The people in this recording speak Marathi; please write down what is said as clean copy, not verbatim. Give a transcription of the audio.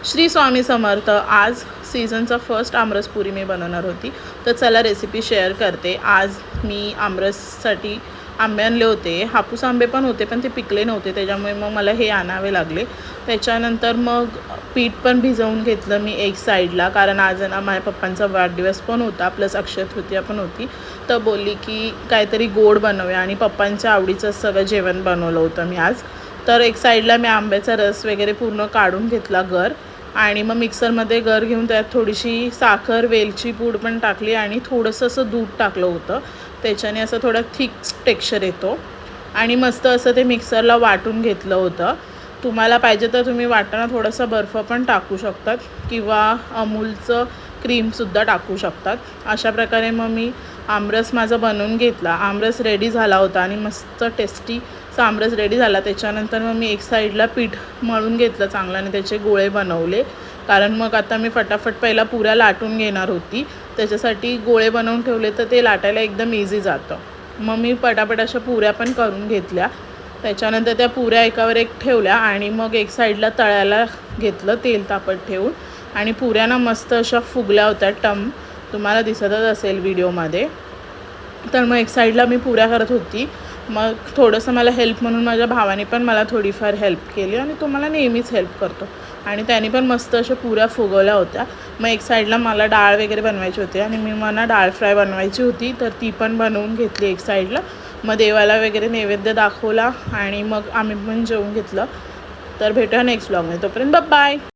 श्री स्वामी समर्थ। आज सीझनचा फर्स्ट आमरसपुरी मी बनवणार होती, तर चला रेसिपी शेअर करते। आज मी आमरससाठी आंबे आणले होते, हापूस आंबे पण होते पण ते पिकले नव्हते, त्याच्यामुळे मग मला हे आणावे लागले। त्याच्यानंतर मग पीठ पण भिजवून घेतलं मी एक साईडला, कारण आज ना माझ्या पप्पांचा वाढदिवस पण होता, प्लस अक्षय तृतीया पण होती। तर बोलली की काहीतरी गोड बनवूया, आणि पप्पांच्या आवडीचं सगळं जेवण बनवलं होतं मी आज। तर एक साईडला मी आंब्याचा रस वगैरे पूर्ण काढून घेतला गर, आणि मग मिक्सरमध्ये गर घेऊन त्यात थोडीशी साखर, वेलची पूड पण टाकली आणि थोडंसं असं दूध टाकलं होतं, त्याच्याने असं थोडा थिक टेक्स्चर येतो। आणि मस्त असं ते मिक्सरला वाटून घेतलं होतं। तुम्हाला पाहिजे तर तुम्ही वाटताना थोडासा बर्फ पण टाकू शकतात, किंवा अमूलचं क्रीमसुद्धा टाकू शकतात। अशा प्रकारे मग मी आमरस माझा बनवून घेतला। आमरस रेडी झाला होता आणि मस्त टेस्टी आमरस रेडी झाला। त्याच्यानंतर मग मी एक साईडला पीठ मळून घेतलं चांगलं आणि त्याचे गोळे बनवले, कारण मग आता मी फटाफट पहिला पुऱ्या लाटून घेणार होती, त्याच्यासाठी गोळे बनवून ठेवले तर ते लाटायला एकदम इझी जातं। मग मी पटापट अशा पुऱ्या पण करून घेतल्या। त्याच्यानंतर त्या पुऱ्या एकावर एक ठेवल्या आणि मग एक साईडला तळायला घेतलं तेल तापत ठेवून, आणि पुऱ्या मस्त अशा फुगल्या होत्या टम, तुम्हाला दिसतच असेल व्हिडिओमध्ये। तर मग एक साईडला मी पुऱ्या करत होती, मग थोडंसं मला हेल्प म्हणून माझ्या भावाने पण मला थोडीफार हेल्प केली, आणि तो मला नेहमीच हेल्प करतो, आणि त्याने पण मस्त अशा पुऱ्या फुगवल्या होत्या। मग एक साईडला मला डाळ वगैरे बनवायची होती, आणि मला डाळ फ्राय बनवायची होती, तर ती पण बनवून घेतली एक साईडला। मग देवाला वगैरे नैवेद्य दाखवला आणि मग आम्ही पण जेवून घेतलं। तर भेटूया नेक्स्ट व्लॉगमध्ये, तोपर्यंत बाय।